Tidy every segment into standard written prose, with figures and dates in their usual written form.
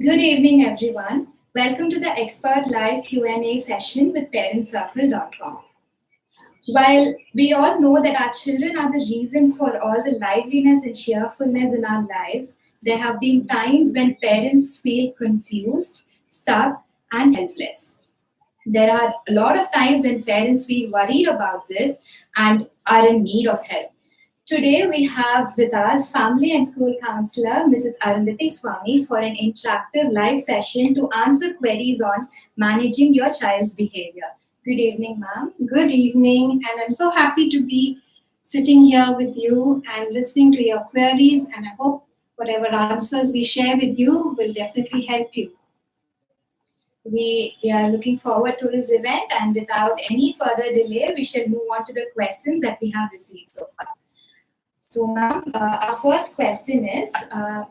Good evening, everyone. Welcome to the Expert Live Q&A session with ParentCircle.com. While we all know that our children are the reason for all the liveliness and cheerfulness in our lives, there have been times when parents feel confused, stuck, and helpless. There are a lot of times when parents feel worried about this and are in need of help. Today we have with us Family and School Counsellor Mrs. Arundhati Swamy for an interactive live session to answer queries on managing your child's behaviour. Good evening, ma'am. Good evening, and I'm so happy to be sitting here with you and listening to your queries, and I hope whatever answers we share with you will definitely help you. We are looking forward to this event, and without any further delay, we shall move on to the questions that we have received so far. So, ma'am, our first question is,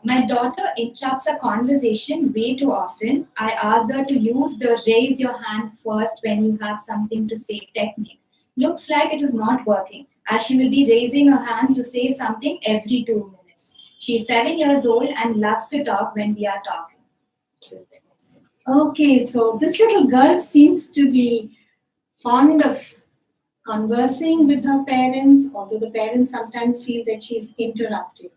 my daughter interrupts a conversation way too often. I asked her to use the raise your hand first when you have something to say technique. Looks like it is not working, as she will be raising her hand to say something every 2 minutes. She is 7 years old and loves to talk when we are talking. Okay, so this little girl seems to be fond of conversing with her parents, although the parents sometimes feel that she's interrupting.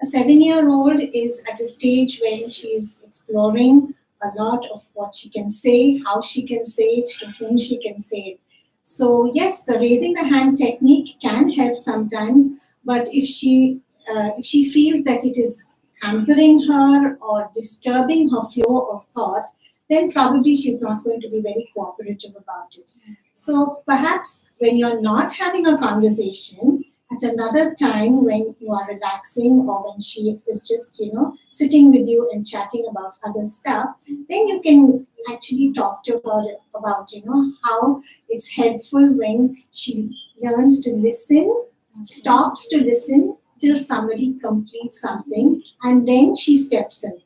A 7-year-old is at a stage when she's exploring a lot of what she can say, how she can say it, to whom she can say it. So yes, the raising the hand technique can help sometimes, but if she feels that it is hampering her or disturbing her flow of thought, then probably she's not going to be very cooperative about it. So perhaps when you're not having a conversation, at another time when you are relaxing or when she is just, sitting with you and chatting about other stuff, then you can actually talk to her about, how it's helpful when she learns to listen, stops to listen till somebody completes something, and then she steps in.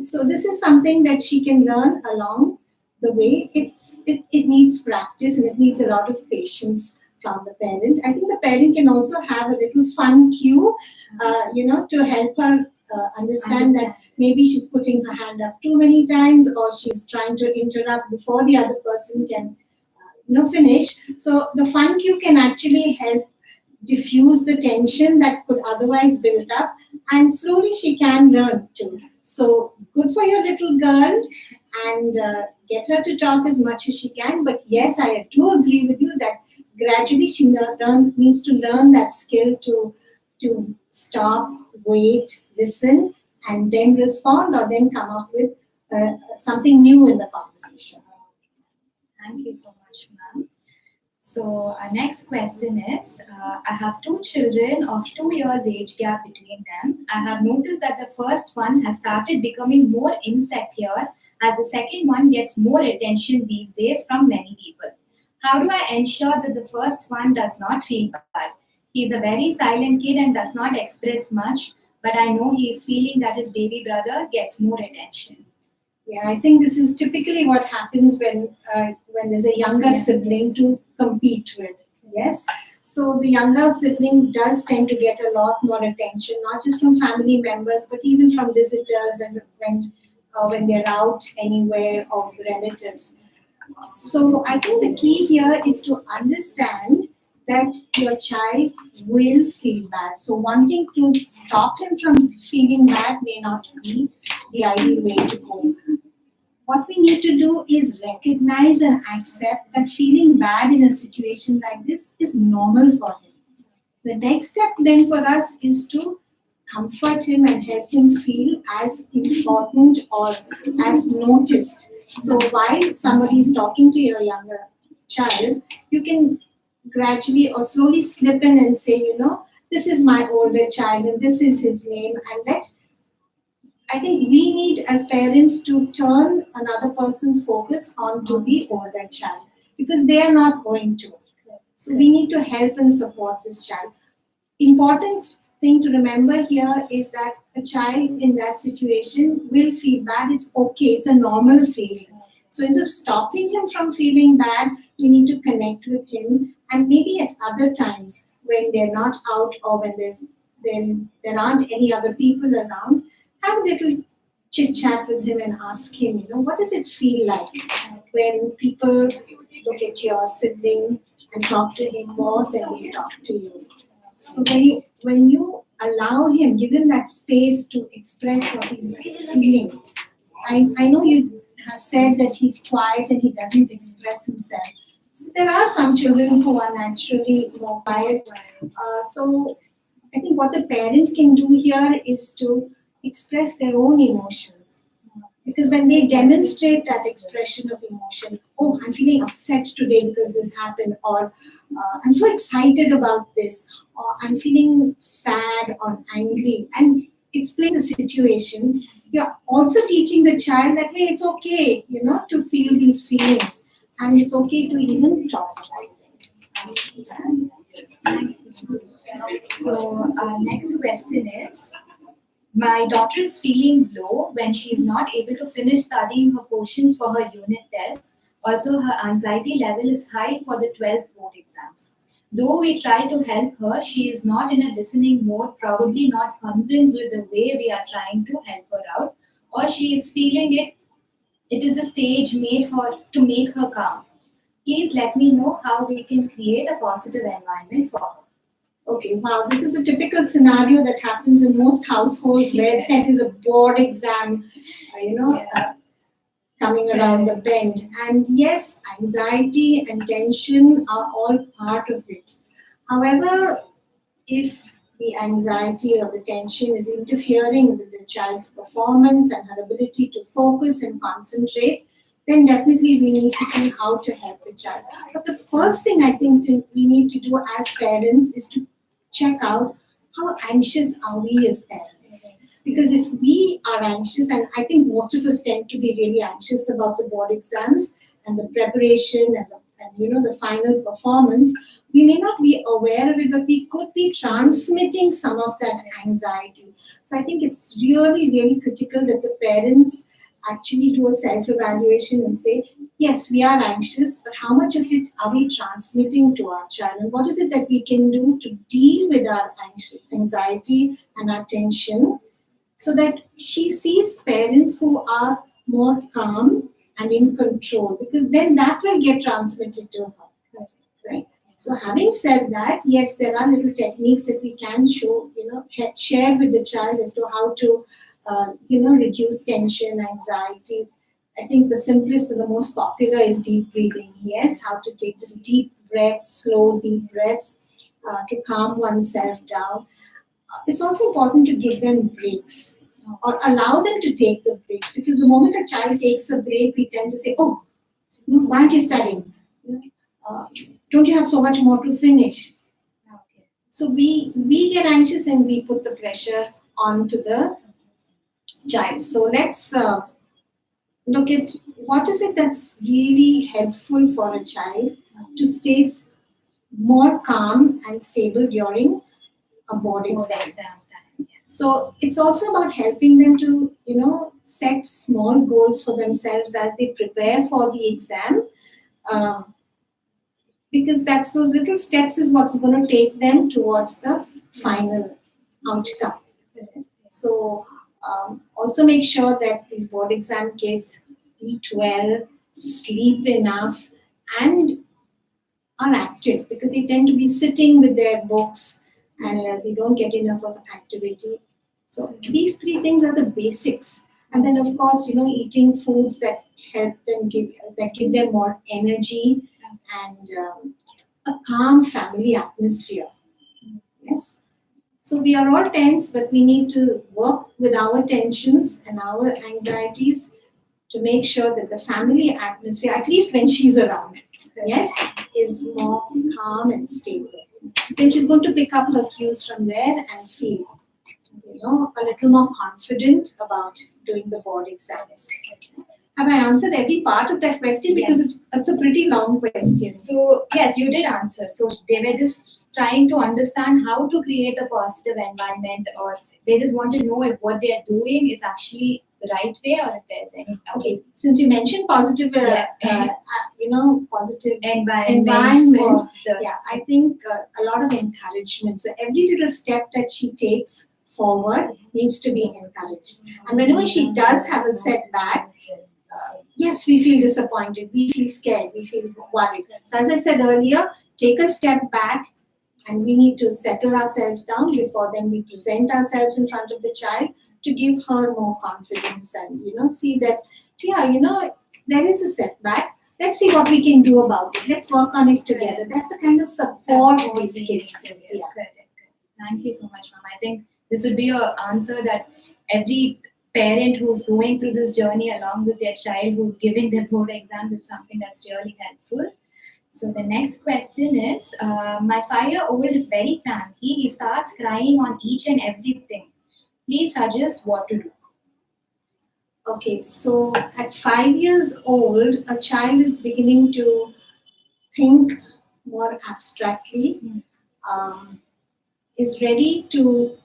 So this is something that she can learn along the way. It needs practice and it needs a lot of patience from the parent. I think the parent can also have a little fun cue, to help her understand that maybe she's putting her hand up too many times or she's trying to interrupt before the other person can finish. So the fun cue can actually help diffuse the tension that could otherwise build up, and slowly she can learn too. So good for your little girl, and get her to talk as much as she can. But yes, I do agree with you that gradually she needs to learn that skill to stop, wait, listen, and then respond, or then come up with something new in the conversation. Thank you so much, ma'am. So our next question is, I have 2 children of 2 years age gap between them. I have noticed that the first one has started becoming more insecure as the second one gets more attention these days from many people. How do I ensure that the first one does not feel bad? He is a very silent kid and does not express much, but I know he is feeling that his baby brother gets more attention. Yeah, I think this is typically what happens when there's a younger sibling to compete with. Yes, so the younger sibling does tend to get a lot more attention, not just from family members, but even from visitors and when they're out anywhere or relatives. So I think the key here is to understand that your child will feel bad. So wanting to stop him from feeling bad may not be the ideal way to go. What we need to do is recognize and accept that feeling bad in a situation like this is normal for him. The next step then for us is to comfort him and help him feel as important or as noticed. So while somebody is talking to your younger child, you can gradually or slowly slip in and say, this is my older child and this is his name, and I think we need as parents to turn another person's focus onto the older child because they are not going to. So we need to help and support this child. Important thing to remember here is that a child in that situation will feel bad. It's okay. It's a normal feeling. So instead of stopping him from feeling bad, we need to connect with him, and maybe at other times when they're not out or when there aren't any other people around, have a little chit chat with him and ask him, what does it feel like when people look at your sibling and talk to him more than they talk to you? So when you allow him, give him that space to express what he's feeling. I know you have said that he's quiet and he doesn't express himself. So there are some children who are naturally more quiet. So I think what the parent can do here is to express their own emotions. Because when they demonstrate that expression of emotion, oh, I'm feeling upset today because this happened, or I'm so excited about this, or I'm feeling sad or angry, and explain the situation, you're also teaching the child that, hey, it's okay, to feel these feelings, and it's okay to even talk about them. So our next question is, my daughter is feeling low when she is not able to finish studying her portions for her unit test. Also, her anxiety level is high for the 12th board exams. Though we try to help her, she is not in a listening mode, probably not convinced with the way we are trying to help her out, or she is feeling it is the stage made to make her calm. Please let me know how we can create a positive environment for her. Okay, wow, this is a typical scenario that happens in most households where there is a board exam, coming around the bend. And yes, anxiety and tension are all part of it. However, if the anxiety or the tension is interfering with the child's performance and her ability to focus and concentrate, then definitely we need to see how to help the child. But the first thing I think we need to do as parents is to check out how anxious are we as parents. Because if we are anxious, and I think most of us tend to be really anxious about the board exams and the preparation and the final performance, we may not be aware of it, but we could be transmitting some of that anxiety. So I think it's really, really critical that the parents actually do a self-evaluation and say, yes, we are anxious, but how much of it are we transmitting to our child? And what is it that we can do to deal with our anxiety and our tension so that she sees parents who are more calm and in control, because then that will get transmitted to her, right? So having said that, yes, there are little techniques that we can share with the child as to how to reduce tension, anxiety. I think the simplest and the most popular is deep breathing. Yes, how to take just deep breaths, slow deep breaths to calm oneself down. It's also important to give them breaks or allow them to take the breaks, because the moment a child takes a break, we tend to say, oh, why aren't you studying? Don't you have so much more to finish? Okay. So we get anxious and we put the pressure onto the child. So let's look at what is it that's really helpful for a child to stay more calm and stable during a board exam. So it's also about helping them to, set small goals for themselves as they prepare for the exam, because that's those little steps is what's going to take them towards the final outcome. So also make sure that these board exam kids eat well, sleep enough, and are active, because they tend to be sitting with their books and they don't get enough of activity. So these three things are the basics. And then of course, eating foods that help them give them more energy and a calm family atmosphere. Yes. So we are all tense, but we need to work with our tensions and our anxieties to make sure that the family atmosphere, at least when she's around, yes, is more calm and stable. Then she's going to pick up her cues from there and feel, a little more confident about doing the board exams. Have I answered every part of that question? Because it's a pretty long question. So, yes, you did answer. So, they were just trying to understand how to create a positive environment, or they just want to know if what they are doing is actually the right way, or if there's any. Okay, since you mentioned positive, positive environment. I think a lot of encouragement. So, every little step that she takes forward needs to be encouraged. And whenever she does have a setback, yes, we feel disappointed, we feel scared, we feel worried. So as I said earlier, take a step back, and we need to settle ourselves down before then we present ourselves in front of the child to give her more confidence and, see that, there is a setback. Let's see what we can do about it. Let's work on it together. That's the kind of support these kids get. Yeah. Correct. Thank you so much, ma'am. I think this would be an answer that every parent who's going through this journey along with their child who's giving their board exam is something that's really helpful. So the next question is, my 5-year-old is very cranky. He starts crying on each and everything. Please suggest what to do. Okay, so at 5 years old, a child is beginning to think more abstractly, is ready to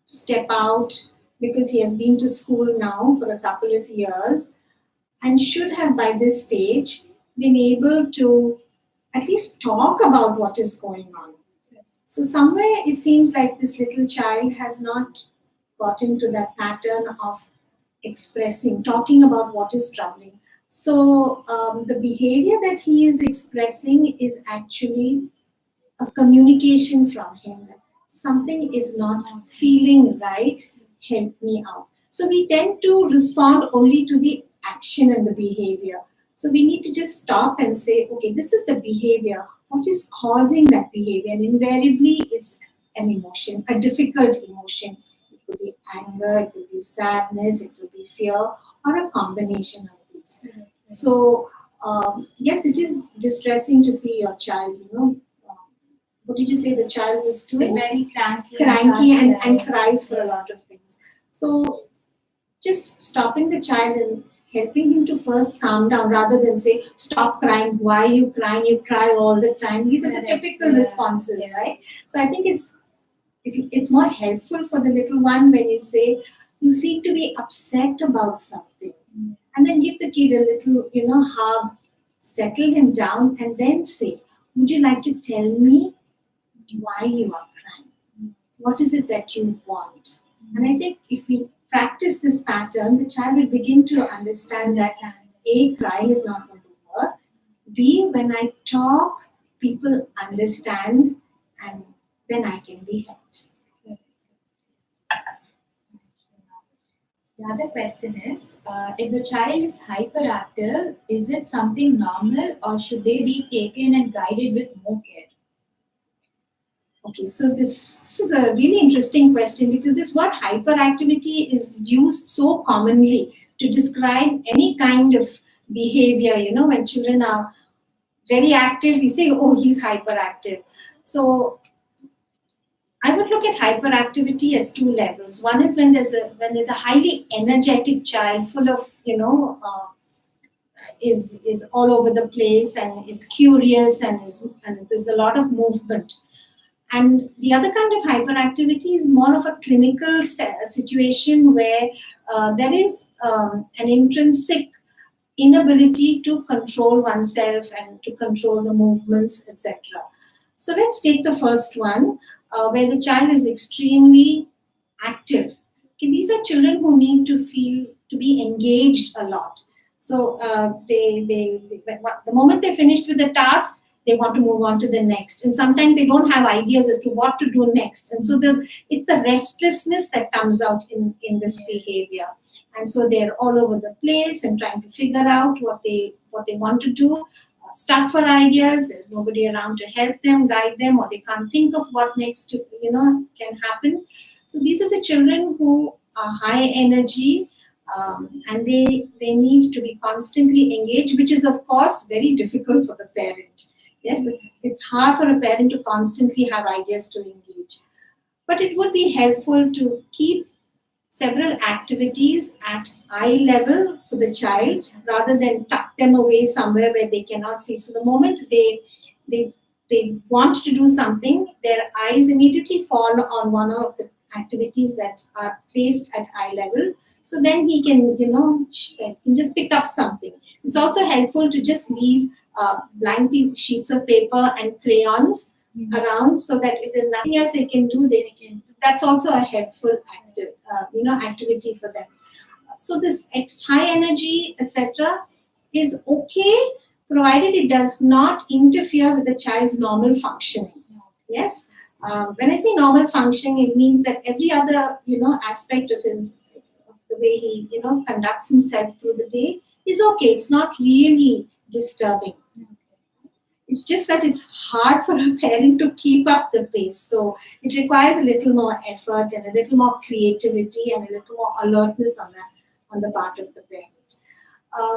step out because he has been to school now for a couple of years and should have by this stage been able to at least talk about what is going on. So somewhere it seems like this little child has not got into that pattern of expressing, talking about what is troubling. So the behavior that he is expressing is actually a communication from him. Something is not feeling right, help me out. So we tend to respond only to the action and the behavior. So we need to just stop and say, okay, this is the behavior. What is causing that behavior? And invariably it's an emotion, a difficult emotion. It could be anger, it could be sadness, it could be fear, or a combination of these. Mm-hmm. So yes, it is distressing to see your child, what did you say the child was doing? Very cranky and cries for a lot of things. So just stopping the child and helping him to first calm down rather than say, stop crying, why are you crying, you cry all the time. These are the typical responses, right? So I think it's more helpful for the little one when you say, you seem to be upset about something. And then give the kid a little, hug, settle him down, and then say, would you like to tell me why you are crying? What is it that you want? And I think if we practice this pattern, the child will begin to understand that A, crying is not going to work. B, when I talk, people understand, and then I can be helped. The other question is, if the child is hyperactive, is it something normal or should they be taken and guided with more care? Okay, so this is a really interesting question because this word hyperactivity is used so commonly to describe any kind of behavior. When children are very active, we say, oh, he's hyperactive. So I would look at hyperactivity at two levels. One is when there's a highly energetic child full of, is all over the place and is curious and there's a lot of movement. And the other kind of hyperactivity is more of a clinical situation where there is an intrinsic inability to control oneself and to control the movements, etc. So let's take the first one, where the child is extremely active. Okay, these are children who need to be engaged a lot. So the moment they're finished with the task, they want to move on to the next. And sometimes they don't have ideas as to what to do next. And so it's the restlessness that comes out in this behavior. And so they're all over the place and trying to figure out what they want to do, stuck for ideas. There's nobody around to help them, guide them, or they can't think of what next can happen. So these are the children who are high energy, and they need to be constantly engaged, which is of course very difficult for the parent. Yes, it's hard for a parent to constantly have ideas to engage. But it would be helpful to keep several activities at eye level for the child rather than tuck them away somewhere where they cannot see. So the moment they want to do something, their eyes immediately fall on one of the activities that are placed at eye level. So then he can, can just pick up something. It's also helpful to just leave blank sheets of paper and crayons around so that if there's nothing else they can do, that's also a helpful activity for them. So this high energy, etc., is okay, provided it does not interfere with the child's normal functioning. Yes. When I say normal functioning, it means that every other aspect of the way he conducts himself through the day is okay. It's not really disturbing. It's just that it's hard for a parent to keep up the pace. So it requires a little more effort and a little more creativity and a little more alertness on the part of the parent.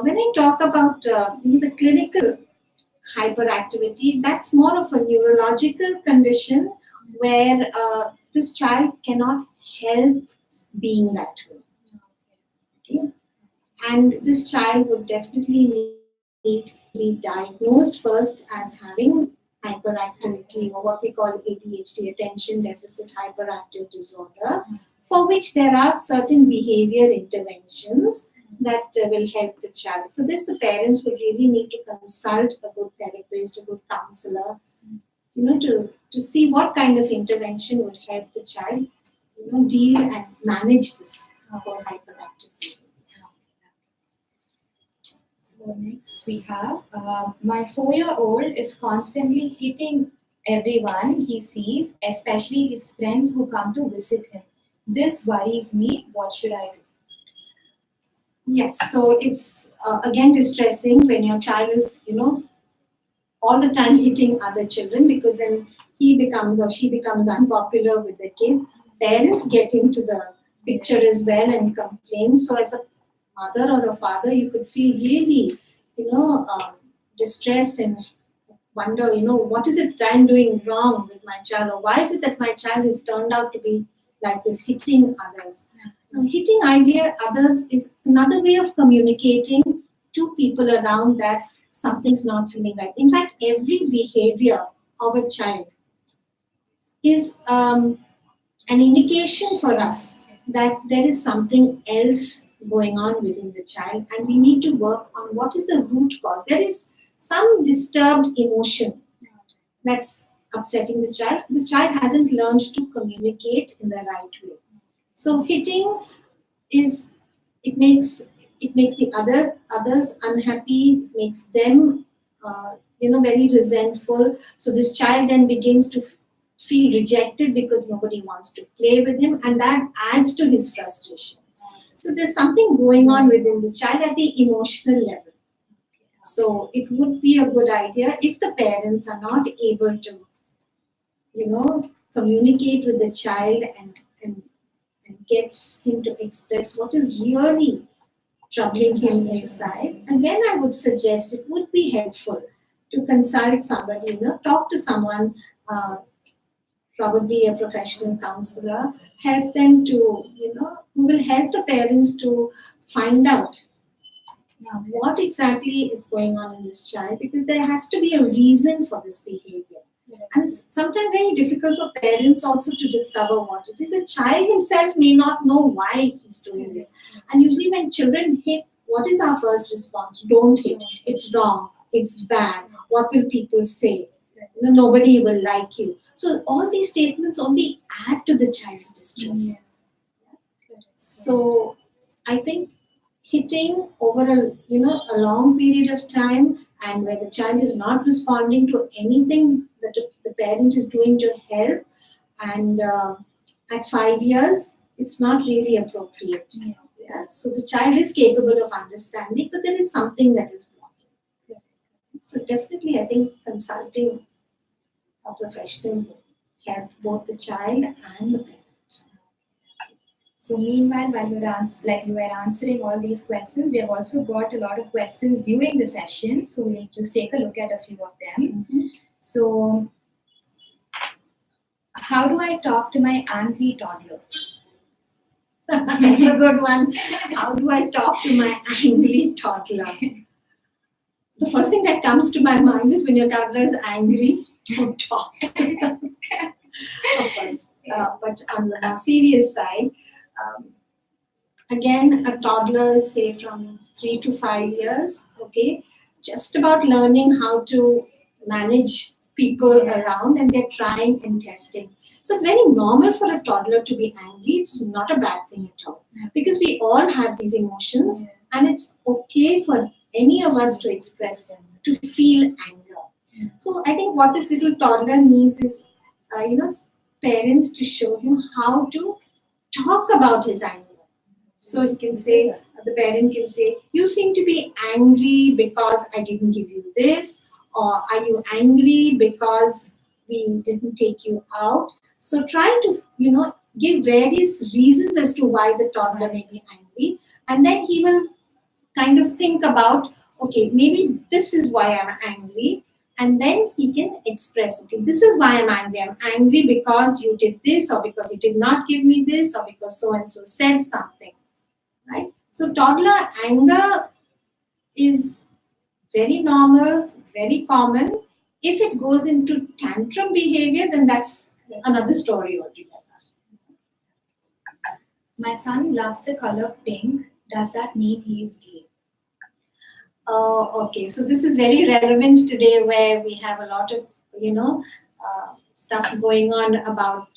When I talk about the clinical hyperactivity, that's more of a neurological condition where this child cannot help being that way. Okay? And this child would definitely need to be diagnosed first as having hyperactivity, or what we call ADHD, attention deficit hyperactive disorder, for which there are certain behavior interventions that will help the child. For this, the parents would really need to consult a good therapist, a good counselor, to see what kind of intervention would help the child, deal and manage this whole hyperactivity. So next we have, my 4-year-old is constantly hitting everyone he sees, especially his friends who come to visit him. This worries me. What should I do? Yes, so it's again distressing when your child is, all the time hitting other children, because then he becomes or she becomes unpopular with the kids. Parents get into the picture as well and complain. So as a mother or a father, you could feel really, distressed and wonder, what is it that I'm doing wrong with my child, or why is it that my child has turned out to be like this, hitting others. Hitting others is another way of communicating to people around that something's not feeling right. In fact, every behavior of a child is an indication for us that there is something else going on within the child, and we need to work on what is the root cause. There is some disturbed emotion that's upsetting this child. This child hasn't learned to communicate in the right way. So hitting makes the others unhappy, makes them very resentful. So this child then begins to feel rejected because nobody wants to play with him, and that adds to his frustration. So there's something going on within this child at the emotional level. So it would be a good idea, if the parents are not able to, communicate with the child and get him to express what is really troubling him inside. Again, I would suggest it would be helpful to consult somebody, talk to someone, probably a professional counselor, help them to, who will help the parents to find out what exactly is going on in this child, because there has to be a reason for this behavior. And it's sometimes very difficult for parents also to discover what it is. A child himself may not know why he's doing this. And usually when children hit, what is our first response? Don't hit. It's wrong. It's bad. What will people say? Nobody will like you. So all these statements only add to the child's distress. So I think hitting over a long period of time, and where the child is not responding to anything that the parent is doing to help, and at 5 years, it's not really appropriate. So the child is capable of understanding, but there is something that is blocking. So definitely, I think consulting a professional will help both the child and the parent. So meanwhile, while you were answering all these questions, we have also got a lot of questions during the session. So we'll just take a look at a few of them. So, how do I talk to my angry toddler? That's a good one. How do I talk to my angry toddler? The first thing that comes to my mind is when your toddler is angry, you talk. Of course. But on the more serious side, again, a toddler, say from 3 to 5 years, okay, just about learning how to manage people around and they're trying and testing. So it's very normal for a toddler to be angry. It's not a bad thing at all. Because we all have these emotions and it's okay for any of us to express, to feel anger. So I think what this little toddler needs is, parents to show him how to talk about his anger. So he can say, the parent can say, you seem to be angry because I didn't give you this, or are you angry because we didn't take you out? So try to, give various reasons as to why the toddler may be angry. And then he will kind of think about, okay, maybe this is why I'm angry. And then he can express, okay, this is why I'm angry. I'm angry because you did this, or because you did not give me this, or because so-and-so said something, right? So toddler anger is very normal, very common. If it goes into tantrum behavior, then that's another story altogether. My son loves the color pink. Does that mean he is gay? Okay, so this is very relevant today, where we have a lot of, stuff going on about,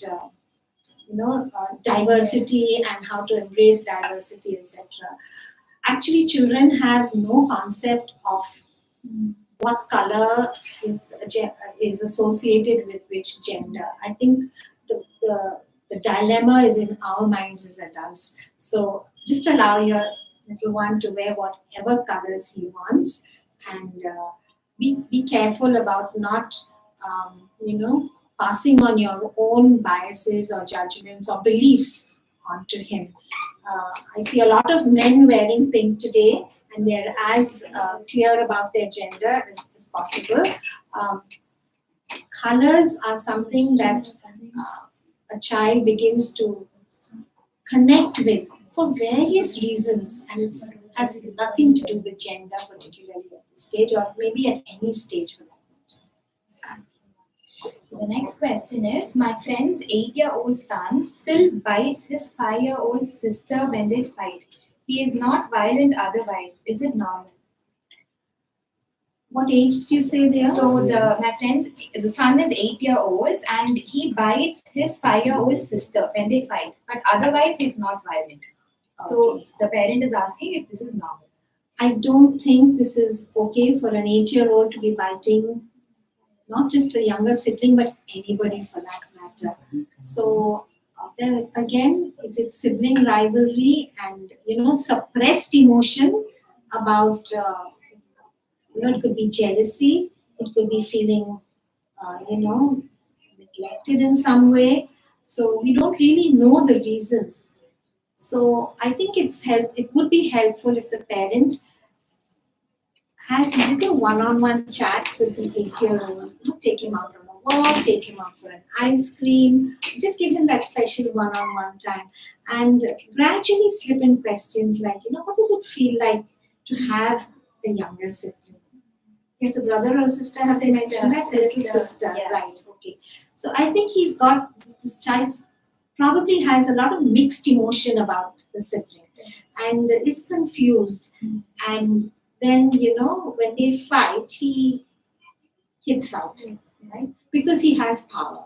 diversity and how to embrace diversity, etc. Actually, children have no concept of what color is associated with which gender. I think the dilemma is in our minds as adults. So just allow your little one to wear whatever colors he wants, and be careful about not, passing on your own biases or judgments or beliefs onto him. I see a lot of men wearing pink today, and they're as clear about their gender as possible. Colors are something that a child begins to connect with for various reasons, and it has nothing to do with gender, particularly at this stage, or maybe at any stage for that matter. So the next question is, my friend's 8-year-old son still bites his 5-year-old sister when they fight. He is not violent otherwise. Is it normal? What age did you say they are? So the son is 8-year-old and he bites his 5-year-old sister when they fight, but otherwise he's not violent. So the parent is asking if this is normal. I don't think this is okay for an 8-year-old to be biting not just a younger sibling, but anybody for that matter. So then again, it's sibling rivalry and, suppressed emotion about, it could be jealousy, it could be feeling, neglected in some way. So we don't really know the reasons. So I think it would be helpful if the parent has little one-on-one chats with the 8-year-old. Take him out on a walk, take him out for an ice cream, just give him that special one-on-one time, and gradually slip in questions like, what does it feel like to have a younger sibling? He has a brother or a sister, have they mentioned that? A little sister, yeah. Right, okay. So I think this child probably has a lot of mixed emotion about the sibling and is confused, and then, when they fight, he hits out, right? Because he has power.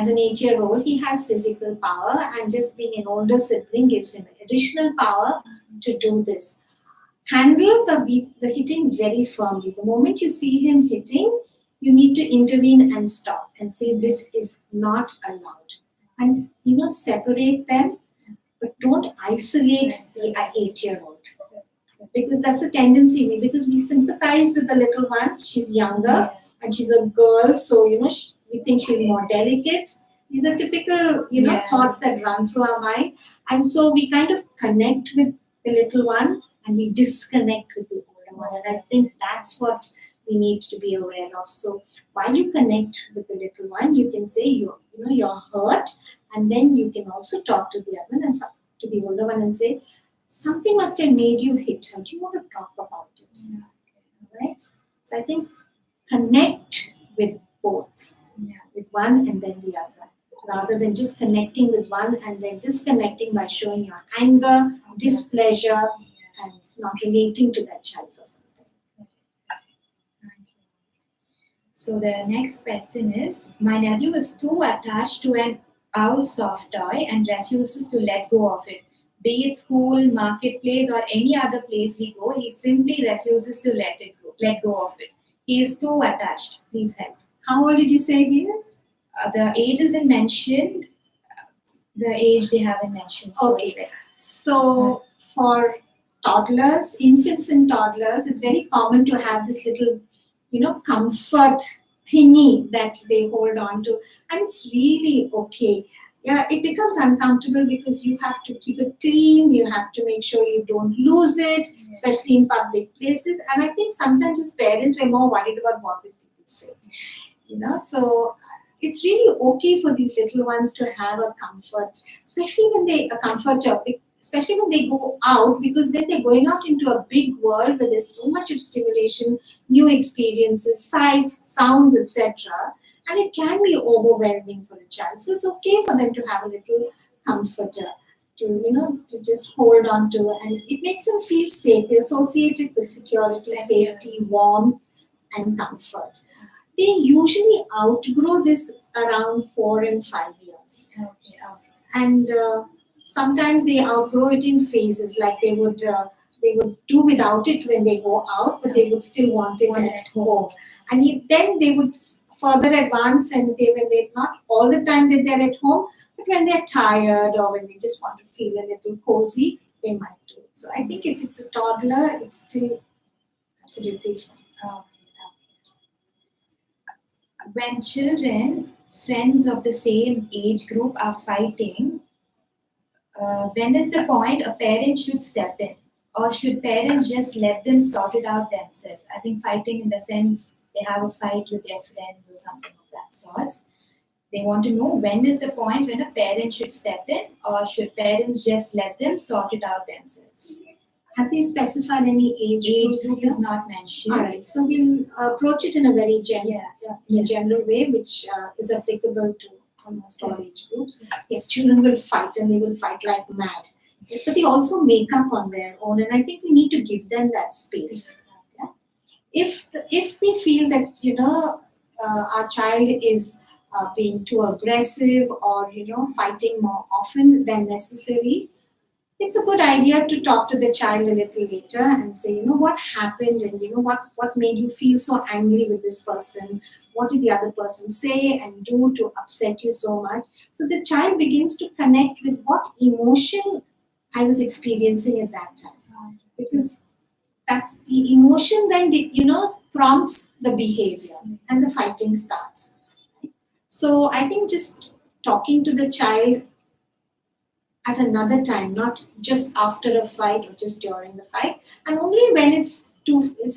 As an 8-year-old, he has physical power, and just being an older sibling gives him additional power to do this. Handle the hitting very firmly. The moment you see him hitting, you need to intervene and stop and say, this is not allowed. And, separate them, but don't isolate the 8-year-old. Because that's a tendency, because we sympathize with the little one. She's younger and she's a girl, so we think she's more delicate. These are typical thoughts that run through our mind, and so we kind of connect with the little one and we disconnect with the older one. And I think that's what we need to be aware of. So while you connect with the little one, you can say you're hurt, and then you can also talk to the other one and to the older one and say, something must have made you hit her. Do you want to talk about it? Right? So I think connect with both, with one and then the other, rather than just connecting with one and then disconnecting by showing your anger, displeasure, and not relating to that child for something. So the next question is, my nephew is too attached to an owl soft toy and refuses to let go of it. Be it school, marketplace, or any other place we go, he simply refuses to let go of it. He is too attached. Please help. How old did you say he is? The age isn't mentioned. The age they haven't mentioned. So Okay. So for toddlers, infants and toddlers, it's very common to have this little, comfort thingy that they hold on to, and it's really okay. Yeah, it becomes uncomfortable because you have to keep it clean, you have to make sure you don't lose it, especially in public places. And I think sometimes as parents, we're more worried about what will people say. So it's really okay for these little ones to have a comfort, especially when especially when they go out, because then they're going out into a big world where there's so much of stimulation, new experiences, sights, sounds, etc. And it can be overwhelming for a child. So it's okay for them to have a little comforter to just hold on to, and it makes them feel safe. They associate it with security, safety, warmth, and comfort. They usually outgrow this around 4 and 5 years. Okay. And sometimes they outgrow it in phases, like they would do without it when they go out, but they would still want it at home. And then they would further advance, and when they're not all the time that they're at home, but when they're tired or when they just want to feel a little cozy, they might do it. So I think if it's a toddler, it's still absolutely fine. When children, friends of the same age group, are fighting, when is the point a parent should step in? Or should parents just let them sort it out themselves? I think fighting in the sense they have a fight with their friends or something of that sort. They want to know when is the point when a parent should step in, or should parents just let them sort it out themselves? Have they specified any age group is not mentioned. All right, so we'll approach it in a very general way, which is applicable to almost all age groups. Yes, children will fight, and they will fight like mad. Yes, but they also make up on their own, and I think we need to give them that space. Yeah? If we feel that our child is being too aggressive or fighting more often than necessary, it's a good idea to talk to the child a little later and say, what happened, and what made you feel so angry with this person? What did the other person say and do to upset you so much? So the child begins to connect with what emotion I was experiencing at that time, because that's the emotion then prompts the behavior, and the fighting starts. So I think just talking to the child at another time, not just after a fight or just during the fight, and only when it's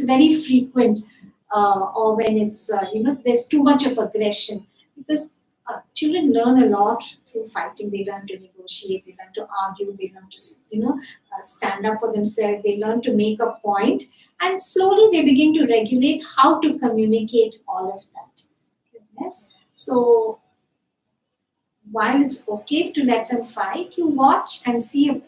very frequent, or when it's there's too much of aggression, because children learn a lot through fighting. They learn to negotiate, they learn to argue, they learn to stand up for themselves, they learn to make a point, and slowly they begin to regulate how to communicate all of that. Yes, so while it's okay to let them fight, you watch and see,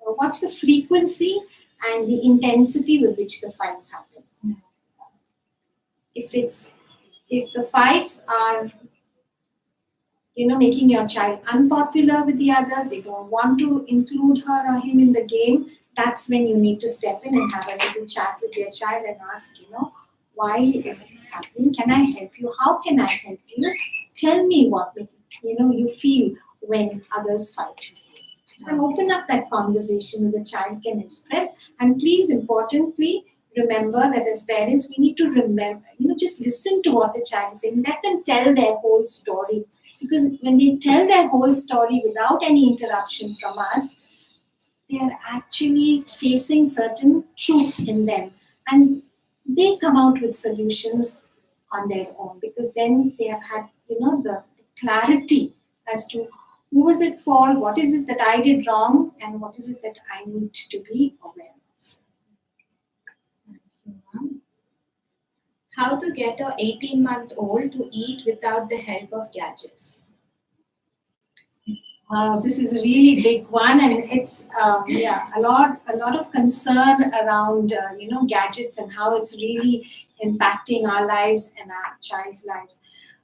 watch the frequency and the intensity with which the fights happen. If the fights are making your child unpopular with the others, they don't want to include her or him in the game, that's when you need to step in and have a little chat with your child and ask, why is this happening? Can I help you? How can I help you? Tell me what you feel when others fight with you. And open up that conversation where the child can express. And please, importantly, remember that as parents, we need to just listen to what the child is saying. Let them tell their whole story. Because when they tell their whole story without any interruption from us, they are actually facing certain truths in them. And they come out with solutions on their own, because then they have had, the clarity as to who was at fault, what is it that I did wrong, and what is it that I need to be aware of. Thank you, ma'am. How to get a 18-month-old to eat without the help of gadgets? This is a really big one, and it's a lot of concern around gadgets and how it's really impacting our lives and our child's lives.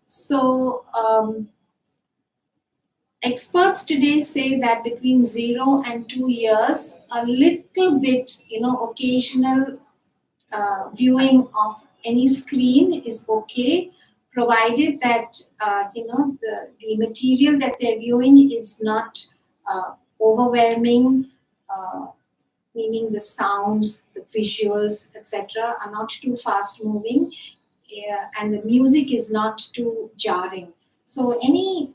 So experts today say that between 0 and 2 years, a little bit, occasional viewing of any screen is okay, provided that the material that they're viewing is not overwhelming, uh, meaning the sounds, the visuals, etc., are not too fast moving, and the music is not too jarring. So any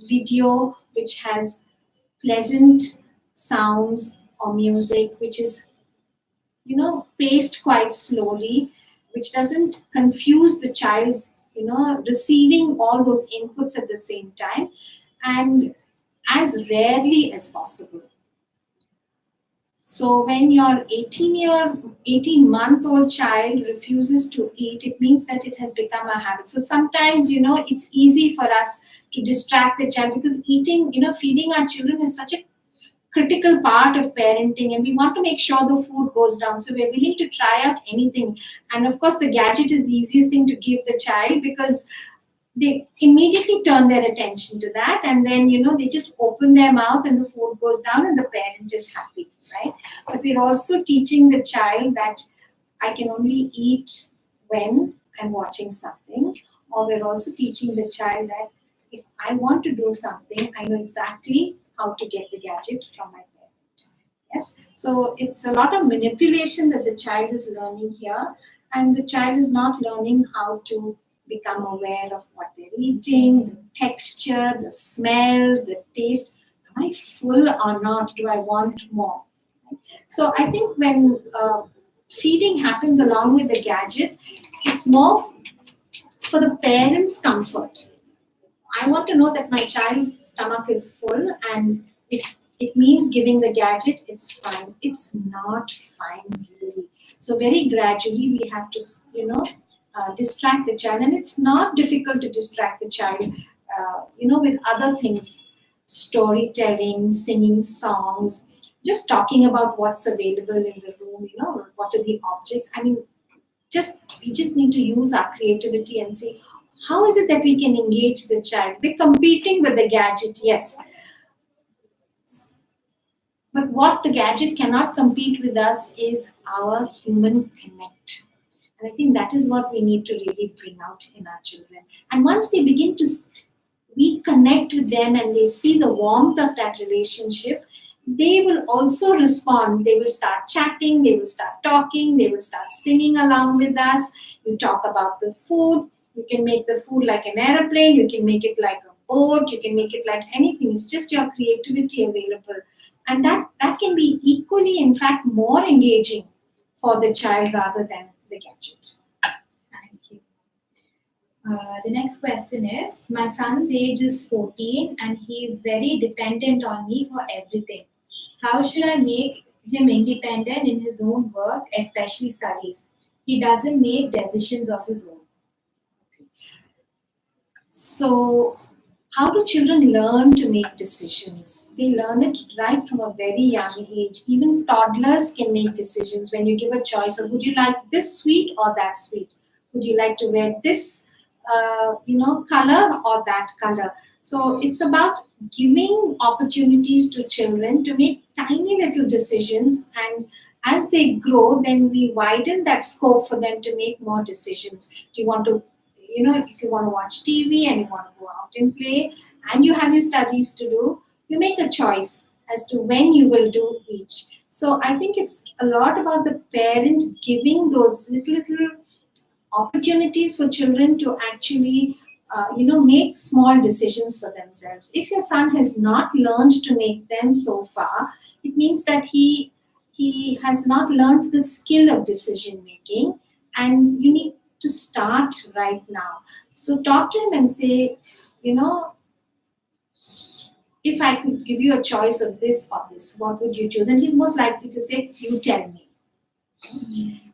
video which has pleasant sounds or music, which is paced quite slowly, which doesn't confuse the child's, receiving all those inputs at the same time, and as rarely as possible. So when your 18-month-old child refuses to eat, it means that it has become a habit. So sometimes, it's easy for us to distract the child, because eating, feeding our children is such a critical part of parenting, and we want to make sure the food goes down, so we're willing to try out anything. And of course the gadget is the easiest thing to give the child, because they immediately turn their attention to that, and then they just open their mouth and the food goes down and the parent is happy, right? But we're also teaching the child that I can only eat when I'm watching something, or we're also teaching the child that if I want to do something, I know exactly how to get the gadget from my parent. Yes, so it's a lot of manipulation that the child is learning here, and the child is not learning how to become aware of what they're eating, the texture, the smell, the taste. Am I full or not? Do I want more? So I think when feeding happens along with the gadget, it's more for the parent's comfort. I want to know that my child's stomach is full, and if it means giving the gadget, it's fine. It's not fine, really. So very gradually we have to, distract the child, and it's not difficult to distract the child, with other things, storytelling, singing songs, just talking about what's available in the room, what are the objects. I mean, we just need to use our creativity and see how is it that we can engage the child. We're competing with the gadget, yes, but what the gadget cannot compete with us is our human connect. And I think that is what we need to really bring out in our children. And once they begin to we connect with them and they see the warmth of that relationship, they will also respond. They will start chatting, they will start talking, they will start singing along with us. You talk about the food. You can make the food like an aeroplane, you can make it like a boat, you can make it like anything. It's just your creativity available. And that can be equally, in fact, more engaging for the child rather than the gadget. Thank you. The next question is, my son's age is 14 and he is very dependent on me for everything. How should I make him independent in his own work, especially studies? He doesn't make decisions of his own. So, how do children learn to make decisions? They learn it right from a very young age. Even toddlers can make decisions when you give a choice of, would you like this sweet or that sweet? Would you like to wear this, color or that color? So it's about giving opportunities to children to make tiny little decisions, and as they grow, then we widen that scope for them to make more decisions. Do you want to if you want to watch TV and you want to go out and play and you have your studies to do, you make a choice as to when you will do each. So I think it's a lot about the parent giving those little opportunities for children to actually, make small decisions for themselves. If your son has not learned to make them so far, it means that he has not learned the skill of decision making, and you need to start right now. So talk to him and say, if I could give you a choice of this or this, what would you choose? And he's most likely to say, you tell me.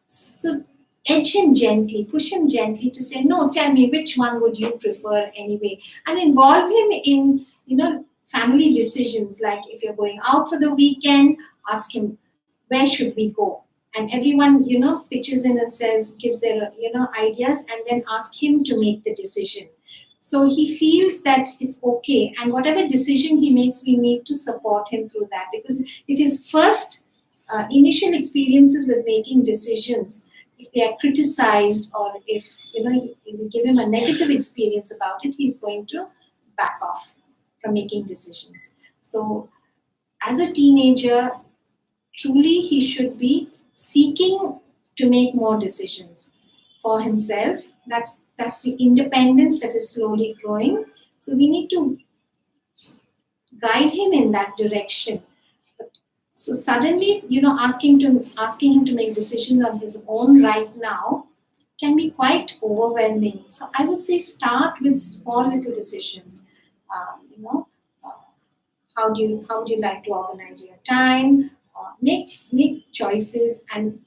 So edge him gently, push him gently to say, no, tell me, which one would you prefer anyway? And involve him in, family decisions, like if you're going out for the weekend, ask him, where should we go? And everyone, pitches in and gives their, ideas, and then ask him to make the decision. So he feels that it's okay, and whatever decision he makes, we need to support him through that. Because if his first initial experiences with making decisions, if they are criticized, or if we give him a negative experience about it, he's going to back off from making decisions. So as a teenager, truly he should be seeking to make more decisions for himself. That's the independence that is slowly growing. So we need to guide him in that direction. So suddenly, asking him to make decisions on his own right now can be quite overwhelming. So I would say start with small little decisions. How do you like to organize your time? Make choices, and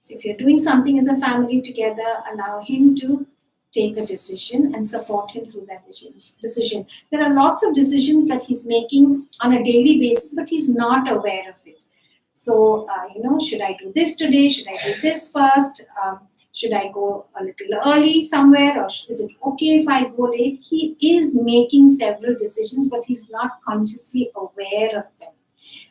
if you're doing something as a family together, allow him to take a decision and support him through that decision. There are lots of decisions that he's making on a daily basis, but he's not aware of it. So, should I do this today? Should I do this first? Should I go a little early somewhere, or is it okay if I go late? He is making several decisions, but he's not consciously aware of them.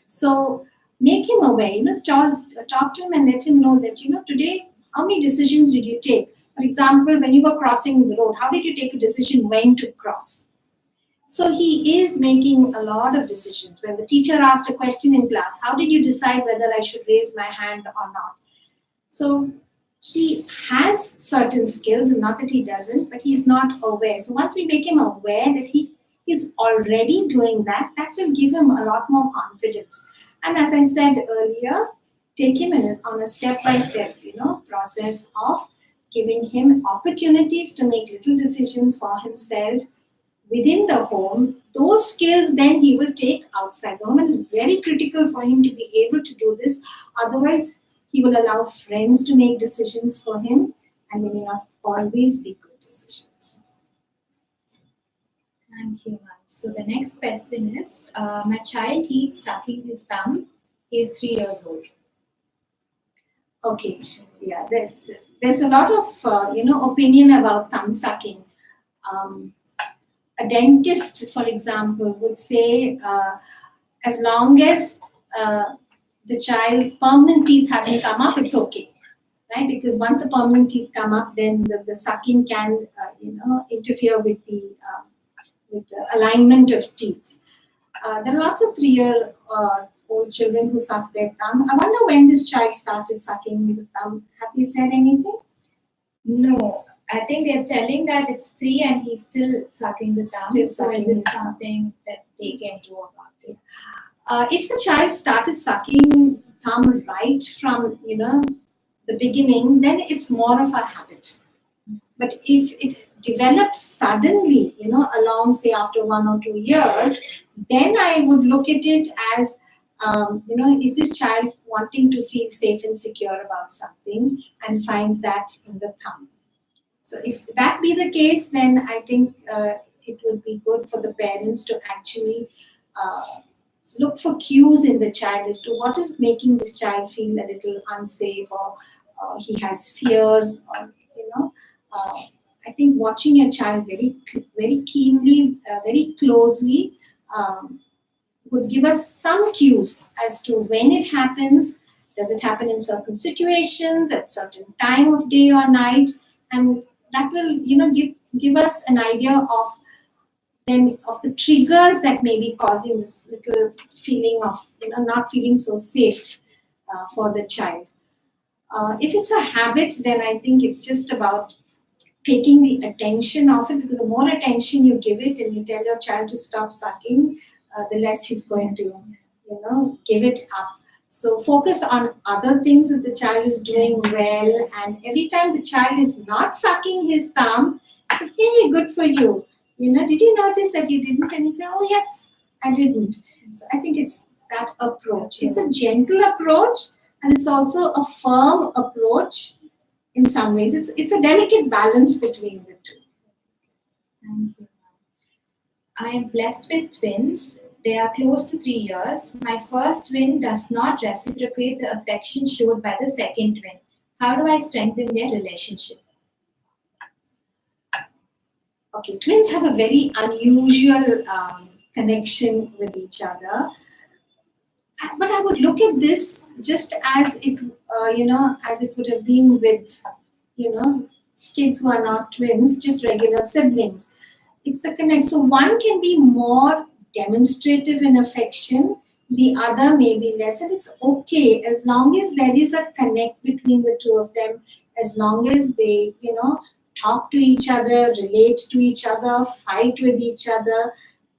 So make him aware, talk to him and let him know that, today, how many decisions did you take? For example, when you were crossing the road, how did you take a decision when to cross? So he is making a lot of decisions. When the teacher asked a question in class, how did you decide whether I should raise my hand or not? So he has certain skills, and not that he doesn't, but he's not aware. So once we make him aware that he is already doing that, that will give him a lot more confidence. And as I said earlier, take him on a step-by-step, process of giving him opportunities to make little decisions for himself within the home. Those skills then he will take outside the home, and it's very critical for him to be able to do this. Otherwise, he will allow friends to make decisions for him, and they may not always be good decisions. Thank you, ma'am. So the next question is, my child keeps sucking his thumb. He is 3 years old. Okay, yeah, there's a lot of opinion about thumb sucking. A dentist, for example, would say as long as the child's permanent teeth haven't come up, it's okay, right? Because once the permanent teeth come up, then the sucking can interfere with the alignment of teeth. There are lots of 3-year-old children who suck their thumb. I wonder when this child started sucking the thumb. Have they said anything? No, I think they're telling that it's 3 and he's still sucking the thumb. So is it something that they can do about it? If the child started sucking thumb right from the beginning, then it's more of a habit. But if it develops suddenly, along, say, after 1 or 2 years, then I would look at it as, is this child wanting to feel safe and secure about something and finds that in the thumb? So if that be the case, then I think it would be good for the parents to actually look for cues in the child as to what is making this child feel a little unsafe, or he has fears, or I think watching your child very, very keenly, very closely would give us some cues as to when it happens. Does it happen in certain situations, at certain time of day or night? And that will, give us an idea of the triggers that may be causing this little feeling of, not feeling so safe for the child. If it's a habit, then I think it's just about taking the attention of it, because the more attention you give it and you tell your child to stop sucking, the less he's going to, give it up. So focus on other things that the child is doing well, and every time the child is not sucking his thumb, say, hey, good for you. Did you notice that you didn't? And you say, oh yes, I didn't. So I think it's that approach. It's a gentle approach, and it's also a firm approach in some ways. It's a delicate balance between the two. Thank you. I am blessed with twins. They are close to 3 years. My first twin does not reciprocate the affection showed by the second twin. How do I strengthen their relationship? Okay, twins have a very unusual connection with each other. But I would look at this just as it, as it would have been with, kids who are not twins, just regular siblings. It's the connect. So one can be more demonstrative in affection, the other may be less, and it's okay as long as there is a connect between the two of them, as long as they, talk to each other, relate to each other, fight with each other.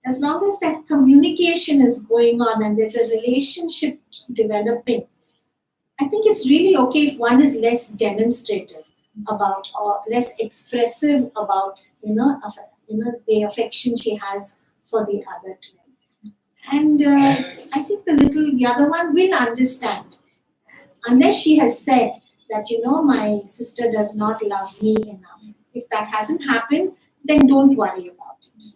As long as that communication is going on and there's a relationship developing, I think it's really okay if one is less demonstrative about or less expressive about the affection she has for the other twin. And I think the other one will understand, unless she has said that my sister does not love me enough. If that hasn't happened, then don't worry about it.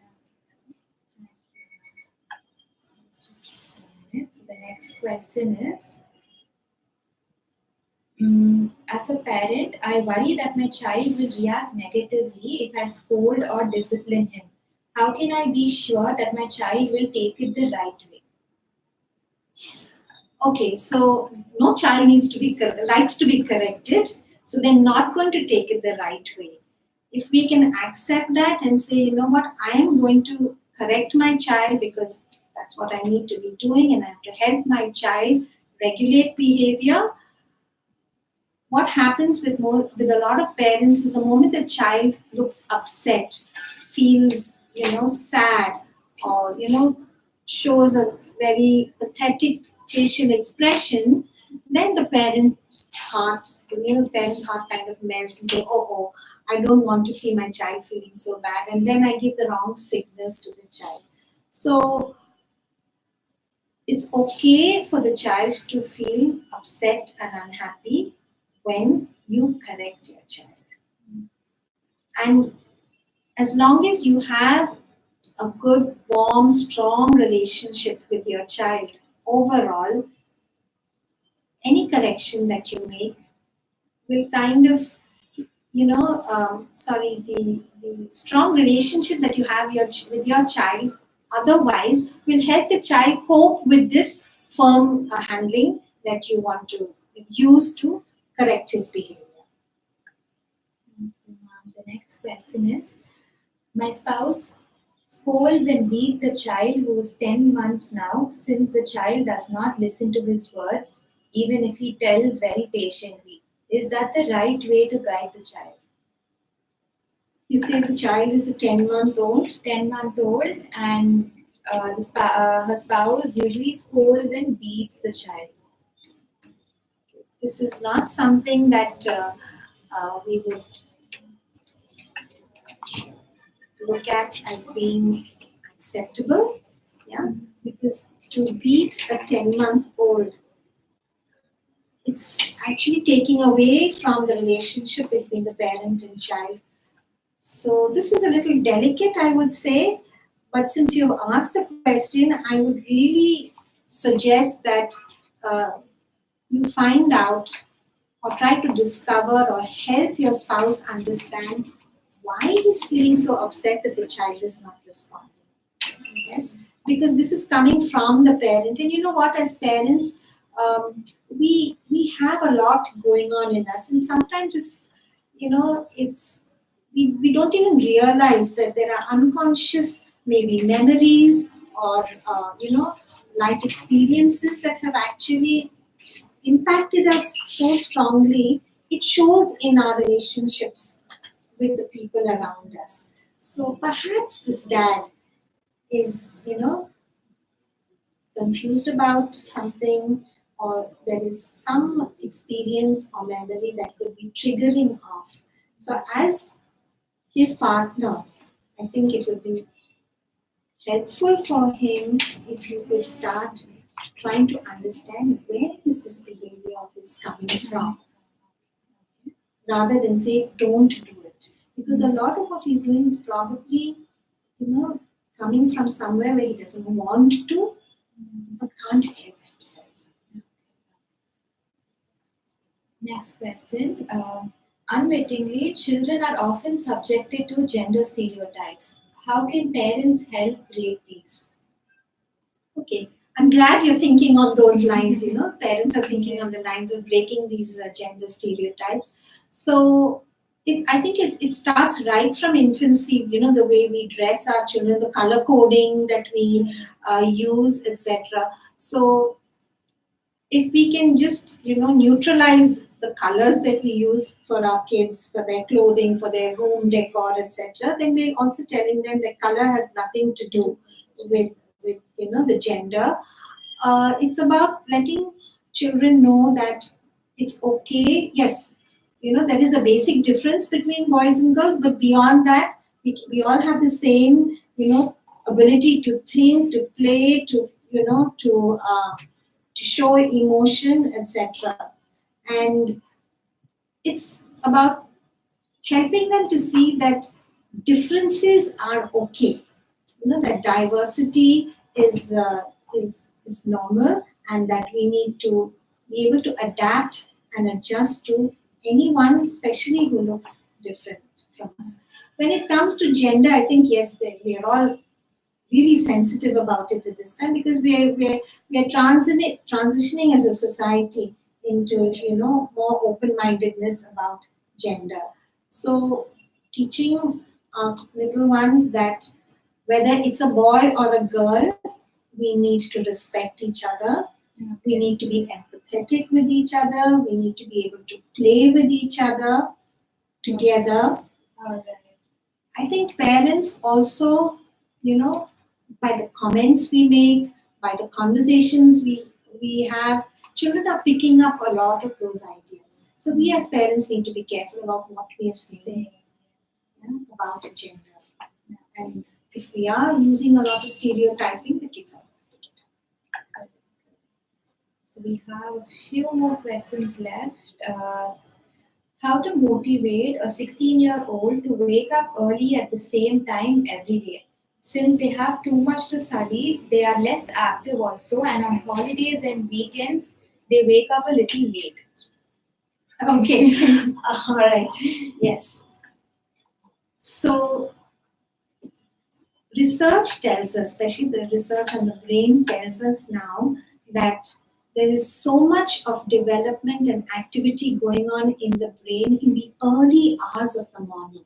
So the next question is, as a parent, I worry that my child will react negatively if I scold or discipline him. How can I be sure that my child will take it the right way? Okay, so no child likes to be corrected, so they're not going to take it the right way. If we can accept that and say, you know what, I am going to correct my child because that's what I need to be doing, and I have to help my child regulate behavior. What happens with a lot of parents is the moment the child looks upset, feels sad, or shows a very pathetic facial expression, then the parent's heart kind of melts and say, oh, I don't want to see my child feeling so bad, and then I give the wrong signals to the child. So it's okay for the child to feel upset and unhappy when you correct your child. And as long as you have a good, warm, strong relationship with your child overall, any correction that you make will kind of, the strong relationship that you have with your child otherwise will help the child cope with this firm handling that you want to use to correct his behavior. The next question is, my spouse scolds and beats the child who is 10 months now since the child does not listen to his words, even if he tells very patiently. Is that the right way to guide the child? You say the child is a 10-month-old? 10-month-old, and her spouse usually scolds and beats the child. This is not something that we would look at as being acceptable, because to beat a 10-month-old, it's actually taking away from the relationship between the parent and child. So this is a little delicate, I would say, but since you've asked the question, I would really suggest that you find out or try to discover or help your spouse understand why he's feeling so upset that the child is not responding. Yes, because this is coming from the parent, and you know what? As parents, we have a lot going on in us, and sometimes we don't even realize that there are unconscious maybe memories or life experiences that have actually impacted us so strongly. It shows in our relationships with the people around us. So perhaps this dad is, confused about something, or there is some experience or memory that could be triggering off. So as his partner, I think it would be helpful for him if you could start trying to understand where is this behavior of his coming from, rather than say don't do it, because a lot of what he's doing is probably coming from somewhere where he doesn't want to, but can't help himself. Next question. Unwittingly, children are often subjected to gender stereotypes. How can parents help break these? Okay, I'm glad you're thinking on those lines. Parents are thinking on the lines of breaking these gender stereotypes. So I think it starts right from infancy. The way we dress our children, the color coding that we use, etc. So if we can just neutralize the colors that we use for our kids, for their clothing, for their home decor, etc., then we're also telling them that color has nothing to do with the gender. It's about letting children know that it's okay. Yes, there is a basic difference between boys and girls, but beyond that, we all have the same ability to think, to play, to show emotion, etc. And it's about helping them to see that differences are okay. That diversity is normal, and that we need to be able to adapt and adjust to anyone, especially who looks different from us. When it comes to gender, I think yes, we are all really sensitive about it at this time, because we are transitioning as a society into more open-mindedness about gender. So teaching little ones that whether it's a boy or a girl, we need to respect each other. We need to be empathetic with each other. We need to be able to play with each other together. I think parents also, by the comments we make, by the conversations we have, children are picking up a lot of those ideas. So we as parents need to be careful about what we are saying about gender. And if we are using a lot of stereotyping, the kids are. So we have a few more questions left. How to motivate a 16-year-old to wake up early at the same time every day? Since they have too much to study, they are less active also, and on holidays and weekends, they wake up a little late. Okay, all right, yes. So research tells us, especially the research on the brain tells us now, that there is so much of development and activity going on in the brain in the early hours of the morning.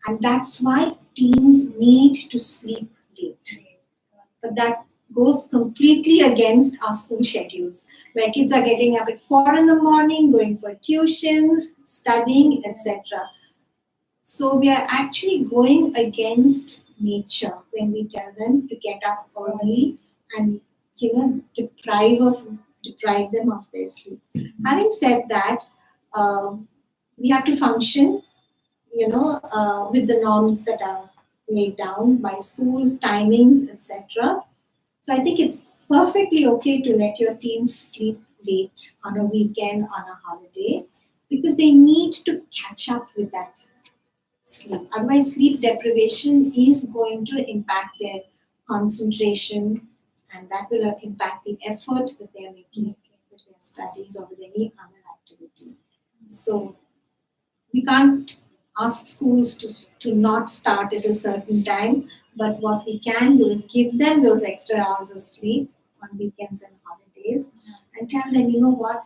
And that's why teens need to sleep late. But that goes completely against our school schedules, where kids are getting up at 4 in the morning, going for tuitions, studying, etc. So we are actually going against nature when we tell them to get up early and deprive them of their sleep. Having said that, we have to function, with the norms that are laid down by schools, timings, etc. So I think it's perfectly okay to let your teens sleep late on a weekend, on a holiday, because they need to catch up with that sleep. Otherwise, sleep deprivation is going to impact their concentration, and that will impact the effort that they are making with their studies or with any other activity. So we can't ask schools to not start at a certain time, but what we can do is give them those extra hours of sleep on weekends and holidays, and tell them, you know what,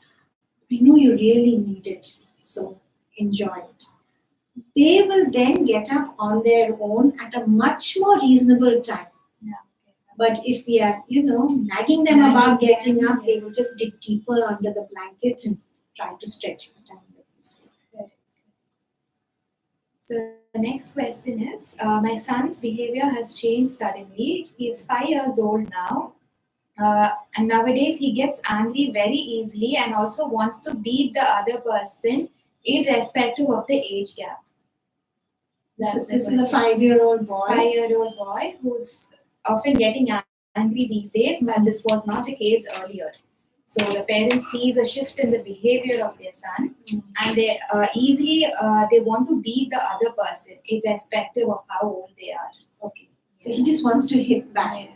I know you really need it, so enjoy it. They will then get up on their own at a much more reasonable time. But if we are, nagging them about getting up, they will just dig deeper under the blanket and try to stretch the time that they sleep. So the next question is, my son's behavior has changed suddenly. He is 5 years old now. And nowadays he gets angry very easily and also wants to beat the other person irrespective of the age gap. This is a 5-year-old boy. 5-year-old boy who's often getting angry these days, but this was not the case earlier. So the parents sees a shift in the behavior of their son, and they easily they want to beat the other person irrespective of how old they are. Okay. So he just wants to hit back.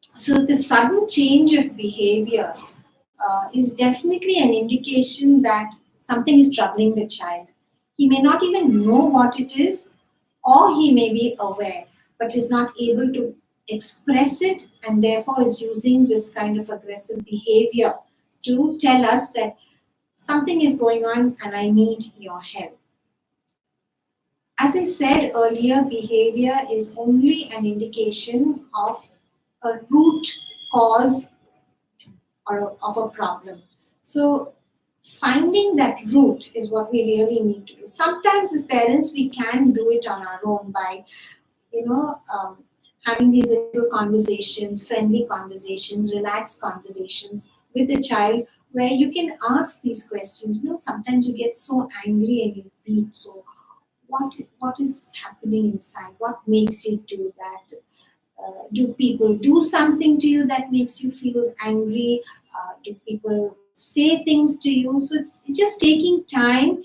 So the sudden change of behavior is definitely an indication that something is troubling the child. He may not even know what it is, or he may be aware, but is not able to express it, and therefore is using this kind of aggressive behavior to tell us that something is going on and I need your help. As I said earlier, behavior is only an indication of a root cause or of a problem. So finding that root is what we really need to do. Sometimes as parents we can do it on our own by, having these little conversations, friendly conversations, relaxed conversations with the child, where you can ask these questions. Sometimes you get so angry and you beat. So what is happening inside? What makes you do that? Do people do something to you that makes you feel angry? Do people say things to you? So it's just taking time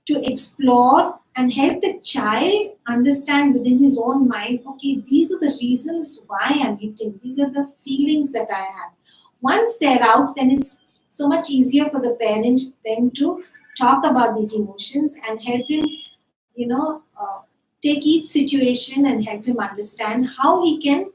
to explore and help the child understand within his own mind, okay, these are the reasons why I'm hitting. These are the feelings that I have. Once they're out, then it's so much easier for the parent then to talk about these emotions and help him, take each situation and help him understand how he can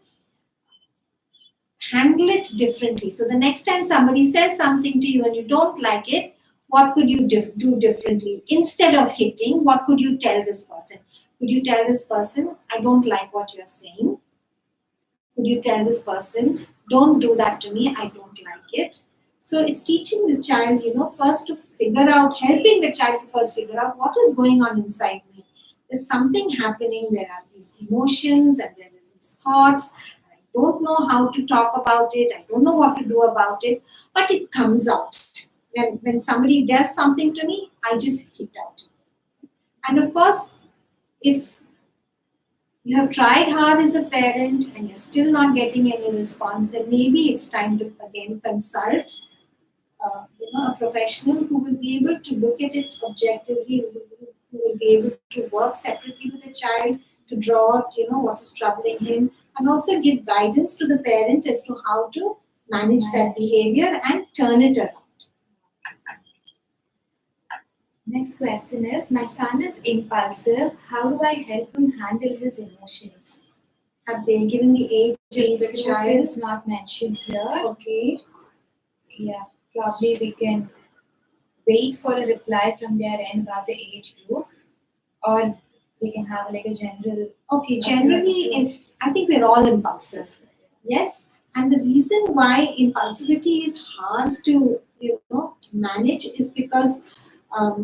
handle it differently. So the next time somebody says something to you and you don't like it, what could you do differently? Instead of hitting, what could you tell this person? Could you tell this person, I don't like what you're saying? Could you tell this person, don't do that to me, I don't like it? So it's teaching the child, first to figure out, helping the child to first figure out what is going on inside me. There's something happening, there are these emotions and there are these thoughts. I don't know how to talk about it, I don't know what to do about it, but it comes out. When somebody does something to me, I just hit out. And of course, if you have tried hard as a parent and you're still not getting any response, then maybe it's time to again consult a professional who will be able to look at it objectively, who will be able to work separately with the child to draw out, what is troubling him, and also give guidance to the parent as to how to manage that behavior and turn it around. Next question is, my son is impulsive. How do I help him handle his emotions? Have they given the age of the Age child? group is not mentioned here. Okay. Yeah, probably we can wait for a reply from their end about the age group, or we can have like a general. Okay, generally, I think we're all impulsive. Yes, and the reason why impulsivity is hard to manage is because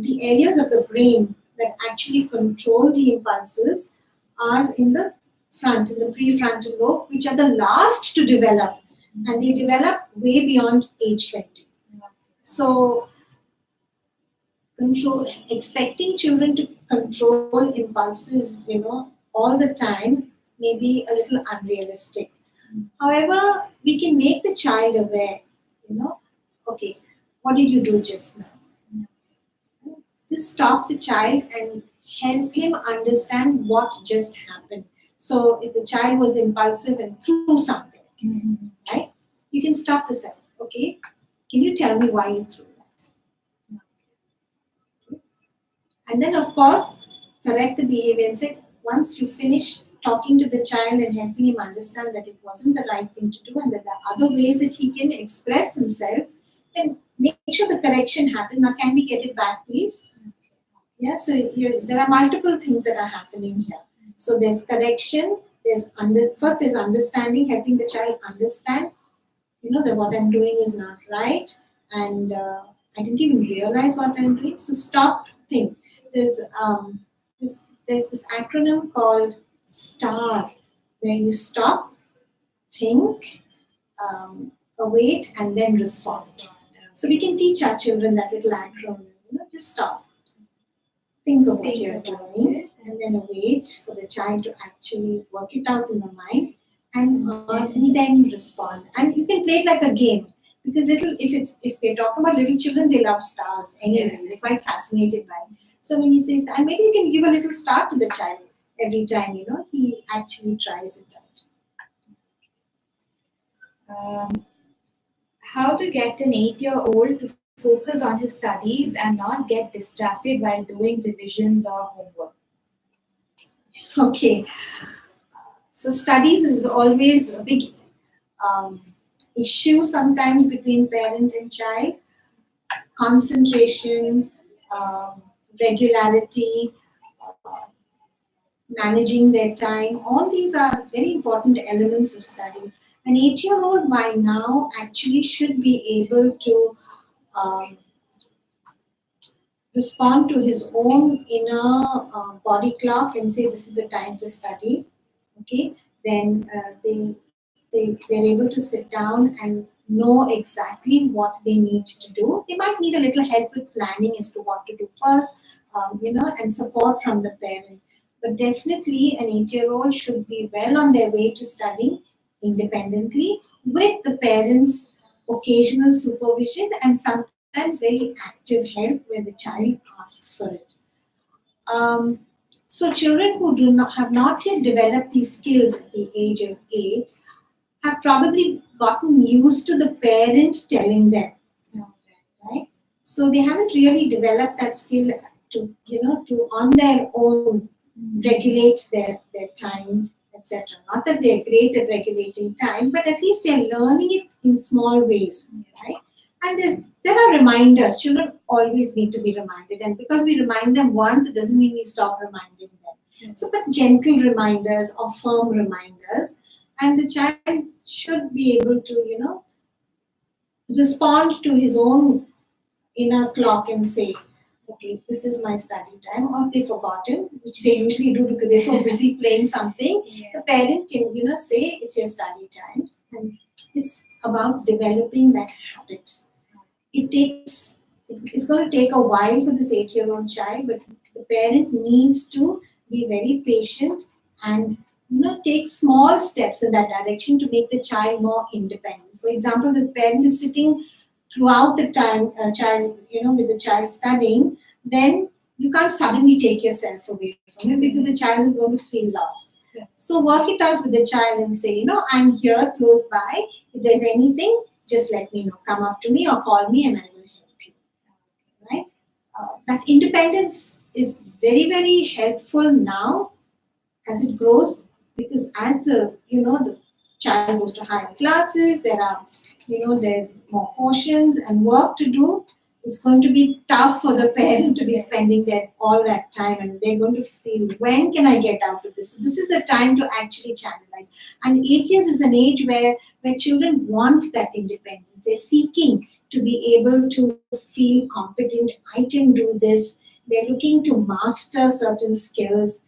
the areas of the brain that actually control the impulses are in the front, in the prefrontal lobe, which are the last to develop, and they develop way beyond age 20. So, expecting children to control impulses, all the time may be a little unrealistic. However, we can make the child aware, okay, what did you do just now? Just stop the child and help him understand what just happened. So if the child was impulsive and threw something, right? You can stop the child. Okay, can you tell me why you threw that? Okay. And then of course, correct the behavior and say, once you finish talking to the child and helping him understand that it wasn't the right thing to do and that there are other ways that he can express himself, then make sure the correction happens. Now, can we get it back, please? Yeah, so there are multiple things that are happening here. So there's correction, first there's understanding, helping the child understand, that what I'm doing is not right, and I didn't even realize what I'm doing. So stop, think. There's this acronym called STAR, where you stop, think, await, and then respond. So we can teach our children that little acronym. Just stop, think of what you're doing, and then wait for the child to actually work it out in the mind, and then respond. And you can play it like a game, because if we're talking about little children, they love stars anyway. They're quite fascinated by it. So when you say star, maybe you can give a little star to the child every time, he actually tries it out. How to get an 8-year-old to focus on his studies and not get distracted while doing revisions or homework? Okay, so studies is always a big issue sometimes between parent and child. Concentration, regularity, managing their time, all these are very important elements of study. An 8-year-old by now actually should be able to um, respond to his own inner body clock and say this is the time to study. Okay, then they're able to sit down and know exactly what they need to do. They might need a little help with planning as to what to do first, and support from the parent. But definitely, an 8-year-old should be well on their way to studying independently with the parents' occasional supervision and sometimes very active help where the child asks for it. So children who have not yet developed these skills at the age of 8 have probably gotten used to the parent telling them, right? So they haven't really developed that skill to on their own regulate their time, etc. Not that they're great at regulating time, but at least they're learning it in small ways, right? And there are reminders. Children always need to be reminded, and because we remind them once, it doesn't mean we stop reminding them. So, but gentle reminders or firm reminders, and the child should be able to, respond to his own inner clock and say, okay, this is my study time. Or if they've forgotten, which they usually do because they're so busy playing something, the parent can, say it's your study time. And it's about developing that habit. It's going to take a while for this 8-year-old child, but the parent needs to be very patient and take small steps in that direction to make the child more independent. For example, the parent is sitting throughout the time, with the child studying, then you can't suddenly take yourself away from it because the child is going to feel lost. Yeah. So work it out with the child and say, I'm here close by. If there's anything, just let me know. Come up to me or call me and I will help you. Right? That independence is very, very helpful now as it grows, because as the child goes to higher classes, there's more portions and work to do. It's going to be tough for the parent to be spending all that time, and they're going to feel, when can I get out of this? So this is the time to actually channelize. And 8 years is an age where children want that independence. They're seeking to be able to feel competent. I can do this. They're looking to master certain skills.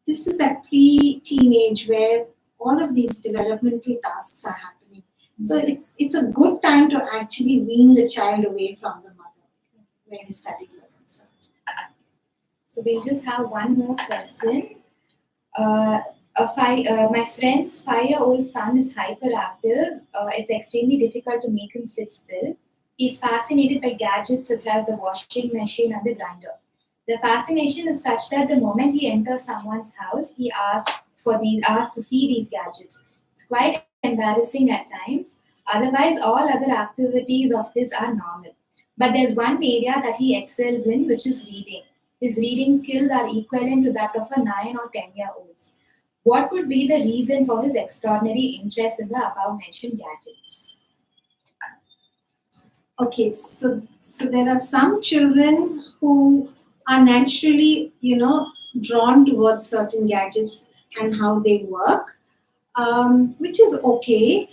This is that pre-teenage where all of these developmental tasks are happening. So it's a good time to actually wean the child away from the mother where his studies are concerned. So we'll just have one more question. My friend's 5-year-old son is hyperactive. It's extremely difficult to make him sit still. He's fascinated by gadgets such as the washing machine and the grinder. The fascination is such that the moment he enters someone's house, he asks to see these gadgets. It's quite embarrassing at times. Otherwise, all other activities of his are normal. But there's one area that he excels in, which is reading. His reading skills are equivalent to that of a 9 or 10-year-old's. What could be the reason for his extraordinary interest in the above-mentioned gadgets? Okay, so there are some children who are naturally, drawn towards certain gadgets and how they work, which is okay.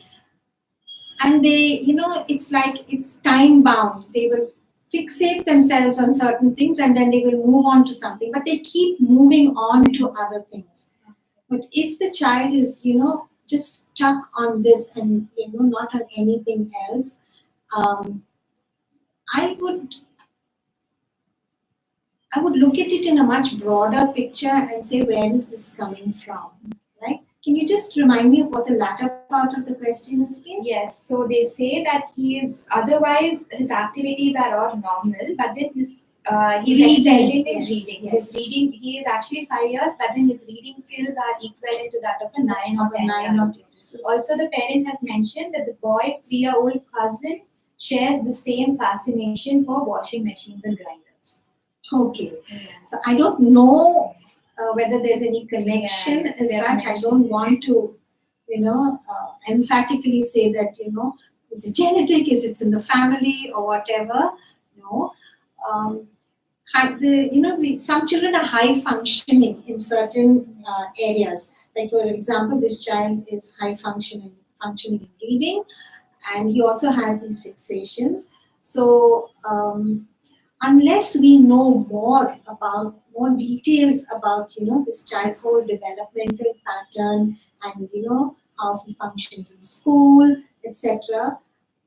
And they, it's time bound. They will fixate themselves on certain things and then they will move on to something, but they keep moving on to other things. But if the child is, just stuck on this and, not on anything else, I would look at it in a much broader picture and say, where is this coming from, right? Can you just remind me of what the latter part of the question is, please? Yes, so they say that his activities are all normal, but then his he's Reading, excelling in yes, reading. yes. His reading, he is actually 5 years, but then his reading skills are equivalent to that of a 9 or 10 year old. Also, the parent has mentioned that the boy's 3-year-old cousin shares the same fascination for washing machines and grinders. Okay, so I don't know whether there's any connection as such. I don't want to, emphatically say that, is it genetic, is it in the family or whatever. No. Some children are high functioning in certain areas. Like for example, this child is high functioning in reading, and he also has these fixations. So unless we know more details about this child's whole developmental pattern and how he functions in school, etc.,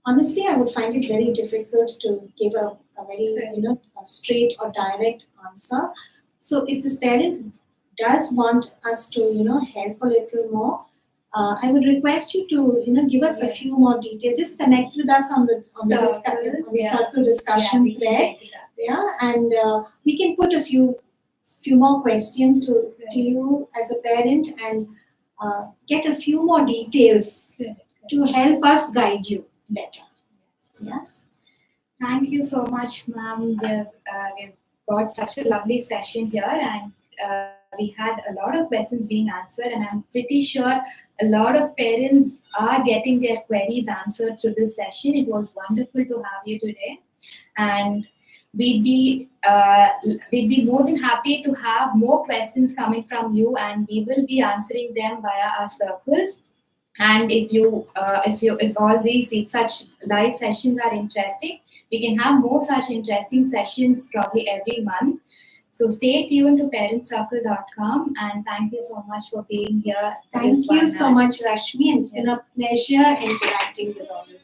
honestly, I would find it very difficult to give a very a straight or direct answer. So if this parent does want us to help a little more, I would request you to give us a few more details. Just connect with us on the circle discussion thread. Yeah, and we can put a few more questions to you as a parent and get a few more details to help us guide you better. Yes. Thank you so much, ma'am. We've got such a lovely session here, and we had a lot of questions being answered, and I'm pretty sure a lot of parents are getting their queries answered through this session. It was wonderful to have you today, and we'd be more than happy to have more questions coming from you, and we will be answering them via our circles. And if all these such live sessions are interesting, we can have more such interesting sessions probably every month. So stay tuned to parentscircle.com, and thank you so much for being here. Thank you so much, Rashmi, and it's been a pleasure interacting with all of you.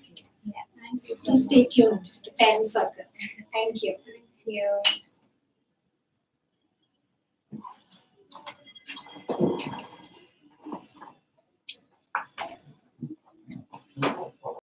Yeah, thanks. So stay tuned to Parent Circle. Thank you. Thank you.